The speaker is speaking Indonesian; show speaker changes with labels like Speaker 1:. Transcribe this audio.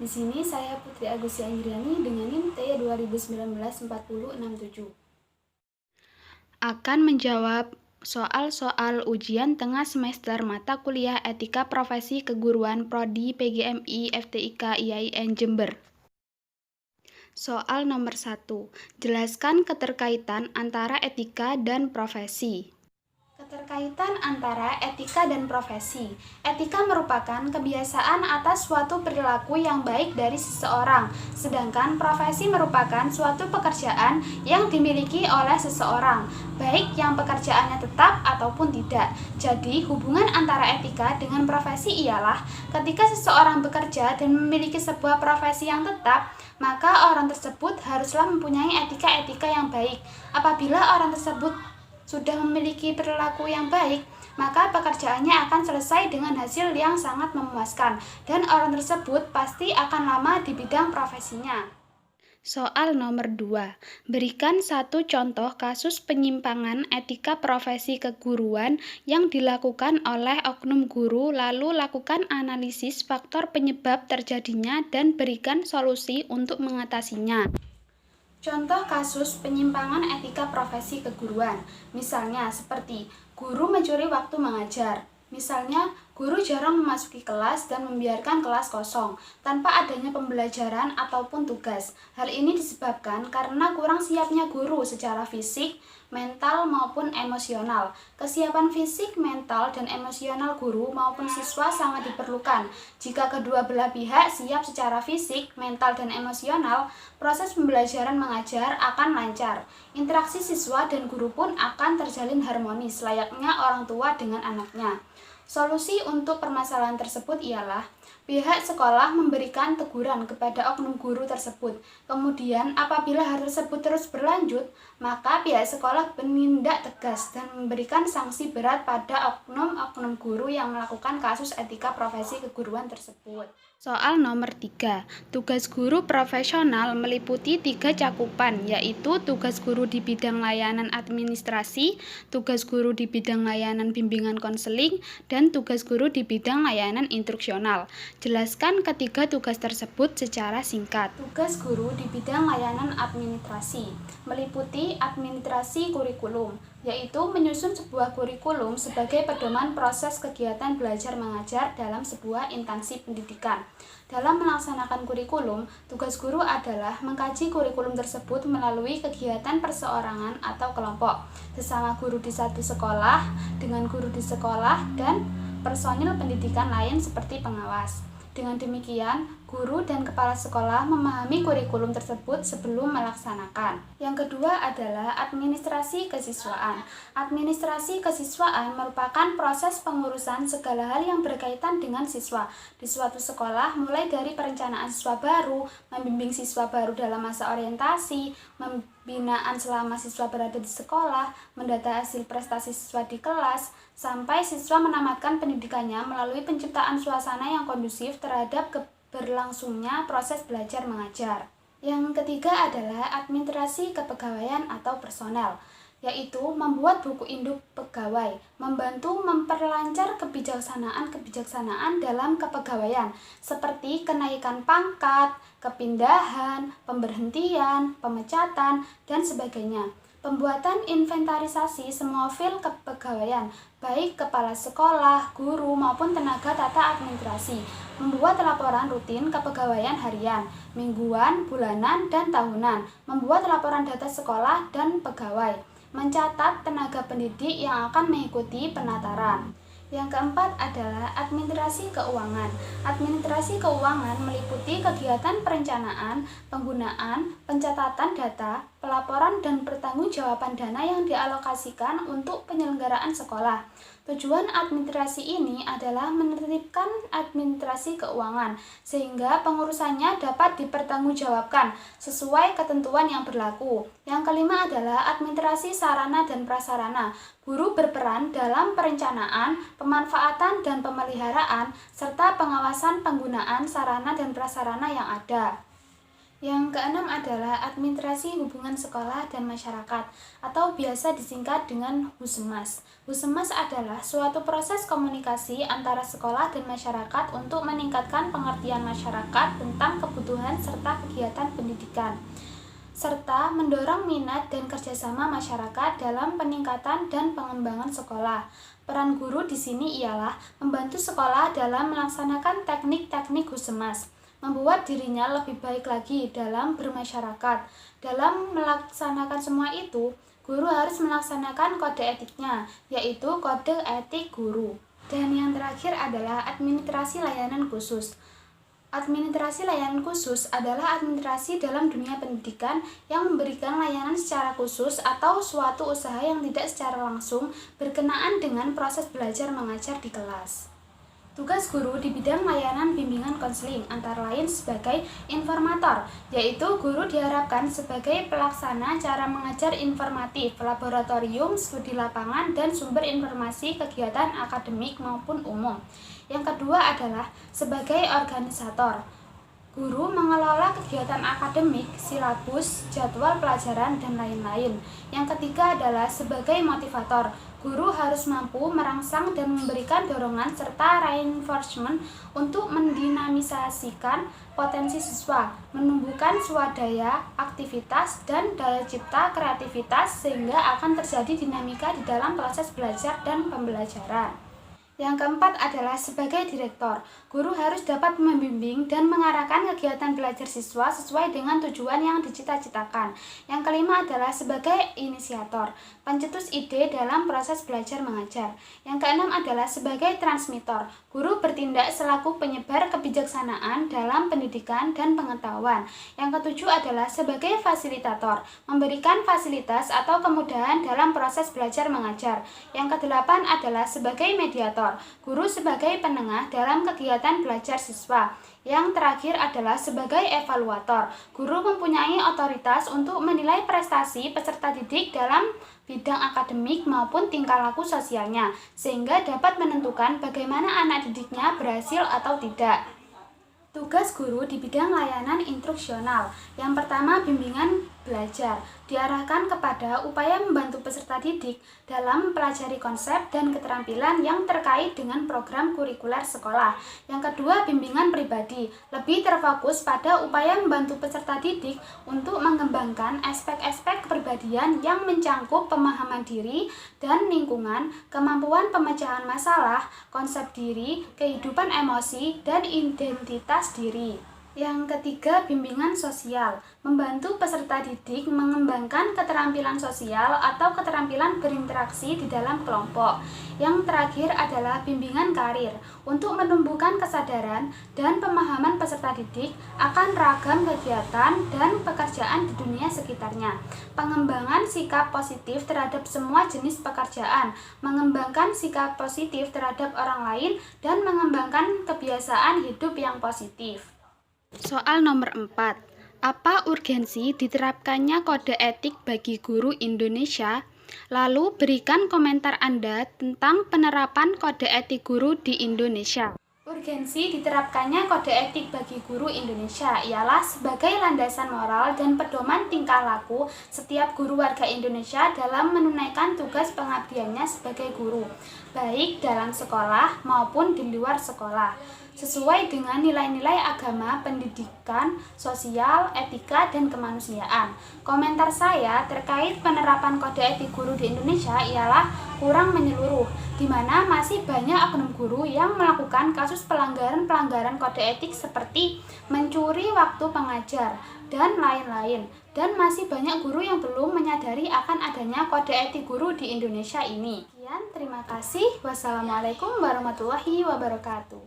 Speaker 1: Di sini saya Putri Agustia Anggriani dengan NIM T20194067.
Speaker 2: Akan menjawab soal-soal ujian tengah semester mata kuliah Etika Profesi Keguruan Prodi PGMI FTIK IAIN Jember. Soal nomor 1. Jelaskan keterkaitan antara etika dan profesi.
Speaker 1: Keterkaitan antara etika dan profesi. Etika merupakan kebiasaan atas suatu perilaku yang baik dari seseorang, sedangkan profesi merupakan suatu pekerjaan yang dimiliki oleh seseorang, baik yang pekerjaannya tetap ataupun tidak. Jadi, hubungan antara etika dengan profesi ialah ketika seseorang bekerja dan memiliki sebuah profesi yang tetap, maka orang tersebut haruslah mempunyai etika-etika yang baik. Apabila orang tersebut sudah memiliki perilaku yang baik, maka pekerjaannya akan selesai dengan hasil yang sangat memuaskan, dan orang tersebut pasti akan lama di bidang profesinya.
Speaker 2: Soal nomor 2. Berikan satu contoh kasus penyimpangan etika profesi keguruan yang dilakukan oleh oknum guru, lalu lakukan analisis faktor penyebab terjadinya dan berikan solusi untuk mengatasinya.
Speaker 1: Contoh kasus penyimpangan etika profesi keguruan, misalnya seperti guru mencuri waktu mengajar. Misalnya, guru jarang memasuki kelas dan membiarkan kelas kosong tanpa adanya pembelajaran ataupun tugas. Hal ini disebabkan karena kurang siapnya guru secara fisik, mental maupun emosional. Kesiapan fisik, mental, dan emosional guru maupun siswa sangat diperlukan. Jika kedua belah pihak siap secara fisik, mental, dan emosional, proses pembelajaran mengajar akan lancar. Interaksi siswa dan guru pun akan terjalin harmonis layaknya orang tua dengan anaknya. Solusi untuk permasalahan tersebut ialah pihak sekolah memberikan teguran kepada oknum guru tersebut. Kemudian, apabila hal tersebut terus berlanjut, maka pihak sekolah bertindak tegas dan memberikan sanksi berat pada oknum-oknum guru yang melakukan kasus etika profesi keguruan tersebut.
Speaker 2: Soal nomor 3. Tugas guru profesional meliputi 3 cakupan, yaitu tugas guru di bidang layanan administrasi, tugas guru di bidang layanan bimbingan konseling, dan tugas guru di bidang layanan instruksional. Jelaskan ketiga tugas tersebut secara singkat.
Speaker 1: Tugas guru di bidang layanan administrasi meliputi administrasi kurikulum, yaitu menyusun sebuah kurikulum sebagai pedoman proses kegiatan belajar mengajar dalam sebuah instansi pendidikan. Dalam melaksanakan kurikulum, tugas guru adalah mengkaji kurikulum tersebut melalui kegiatan perseorangan atau kelompok, sesama guru di satu sekolah, dengan guru di sekolah, dan personil pendidikan lain seperti pengawas. Dengan demikian, guru dan kepala sekolah memahami kurikulum tersebut sebelum melaksanakan. Yang kedua adalah administrasi kesiswaan. Administrasi kesiswaan merupakan proses pengurusan segala hal yang berkaitan dengan siswa di suatu sekolah, mulai dari perencanaan siswa baru, membimbing siswa baru dalam masa orientasi, pembinaan selama siswa berada di sekolah, mendata hasil prestasi siswa di kelas, sampai siswa menamatkan pendidikannya melalui penciptaan suasana yang kondusif terhadap berlangsungnya proses belajar mengajar. Yang ketiga adalah administrasi kepegawaian atau personel, yaitu membuat buku induk pegawai, membantu memperlancar kebijaksanaan dalam kepegawaian, seperti kenaikan pangkat, kepindahan, pemberhentian, pemecatan, dan sebagainya. Pembuatan inventarisasi semua fil kepegawaian, baik kepala sekolah, guru, maupun tenaga tata administrasi. Membuat laporan rutin kepegawaian harian, mingguan, bulanan, dan tahunan. Membuat laporan data sekolah dan pegawai. Mencatat tenaga pendidik yang akan mengikuti penataran. Yang keempat adalah administrasi keuangan. Administrasi keuangan meliputi kegiatan perencanaan, penggunaan, pencatatan data, pelaporan, dan pertanggungjawaban dana yang dialokasikan untuk penyelenggaraan sekolah. Tujuan administrasi ini adalah menertibkan administrasi keuangan, sehingga pengurusannya dapat dipertanggungjawabkan sesuai ketentuan yang berlaku. Yang kelima adalah administrasi sarana dan prasarana. Guru berperan dalam perencanaan, pemanfaatan, dan pemeliharaan, serta pengawasan penggunaan sarana dan prasarana yang ada. Yang keenam adalah administrasi hubungan sekolah dan masyarakat atau biasa disingkat dengan Husemas. Husemas adalah suatu proses komunikasi antara sekolah dan masyarakat untuk meningkatkan pengertian masyarakat tentang kebutuhan serta kegiatan pendidikan, serta mendorong minat dan kerjasama masyarakat dalam peningkatan dan pengembangan sekolah. Peran guru di sini ialah membantu sekolah dalam melaksanakan teknik-teknik Husemas, membuat dirinya lebih baik lagi dalam bermasyarakat. Dalam melaksanakan semua itu, guru harus melaksanakan kode etiknya, yaitu kode etik guru. Dan yang terakhir adalah administrasi layanan khusus. Administrasi layanan khusus adalah administrasi dalam dunia pendidikan yang memberikan layanan secara khusus atau suatu usaha yang tidak secara langsung berkenaan dengan proses belajar mengajar di kelas. Tugas guru di bidang layanan bimbingan konseling antara lain sebagai informator, yaitu guru diharapkan sebagai pelaksana cara mengajar informatif, laboratorium, studi lapangan, dan sumber informasi kegiatan akademik maupun umum. Yang kedua adalah sebagai organisator. Guru mengelola kegiatan akademik, silabus, jadwal pelajaran, dan lain-lain. Yang ketiga adalah sebagai motivator. Guru harus mampu merangsang dan memberikan dorongan serta reinforcement untuk mendinamisasikan potensi siswa, menumbuhkan swadaya, aktivitas, dan daya cipta kreativitas sehingga akan terjadi dinamika di dalam proses belajar dan pembelajaran. Yang keempat adalah sebagai direktor. Guru harus dapat membimbing dan mengarahkan kegiatan belajar siswa sesuai dengan tujuan yang dicita-citakan. Yang kelima adalah sebagai inisiator, pencetus ide dalam proses belajar mengajar. Yang keenam adalah sebagai transmitter. Guru bertindak selaku penyebar kebijaksanaan dalam pendidikan dan pengetahuan. Yang ketujuh adalah sebagai fasilitator, memberikan fasilitas atau kemudahan dalam proses belajar mengajar. Yang kedelapan adalah sebagai mediator. Guru sebagai penengah dalam kegiatan belajar siswa. Yang terakhir adalah sebagai evaluator. Guru mempunyai otoritas untuk menilai prestasi peserta didik dalam bidang akademik maupun tingkah laku sosialnya, sehingga dapat menentukan bagaimana anak didiknya berhasil atau tidak. Tugas guru di bidang layanan instruksional. Yang pertama, bimbingan belajar. Diarahkan kepada upaya membantu peserta didik dalam mempelajari konsep dan keterampilan yang terkait dengan program kurikuler sekolah. Yang kedua, bimbingan pribadi. Lebih terfokus pada upaya membantu peserta didik untuk mengembangkan aspek-aspek kepribadian yang mencangkup pemahaman diri dan lingkungan, kemampuan pemecahan masalah, konsep diri, kehidupan emosi, dan identitas diri. Yang ketiga, bimbingan sosial. Membantu peserta didik mengembangkan keterampilan sosial atau keterampilan berinteraksi di dalam kelompok. Yang terakhir adalah bimbingan karir, untuk menumbuhkan kesadaran dan pemahaman peserta didik akan ragam kegiatan dan pekerjaan di dunia sekitarnya. Pengembangan sikap positif terhadap semua jenis pekerjaan, mengembangkan sikap positif terhadap orang lain, dan mengembangkan kebiasaan hidup yang positif.
Speaker 2: Soal nomor 4. Apa urgensi diterapkannya kode etik bagi guru Indonesia? Lalu berikan komentar Anda tentang penerapan kode etik guru di Indonesia.
Speaker 1: Urgensi diterapkannya kode etik bagi guru Indonesia ialah sebagai landasan moral dan pedoman tingkah laku setiap guru warga Indonesia dalam menunaikan tugas pengabdiannya sebagai guru, baik dalam sekolah maupun di luar sekolah, sesuai dengan nilai-nilai agama, pendidikan, sosial, etika, dan kemanusiaan. Komentar saya terkait penerapan kode etik guru di Indonesia ialah kurang menyeluruh, di mana masih banyak oknum guru yang melakukan kasus pelanggaran kode etik seperti mencuri waktu pengajar, dan lain-lain. Dan masih banyak guru yang belum menyadari akan adanya kode etik guru di Indonesia ini. Sekian, terima kasih. Wassalamualaikum warahmatullahi wabarakatuh.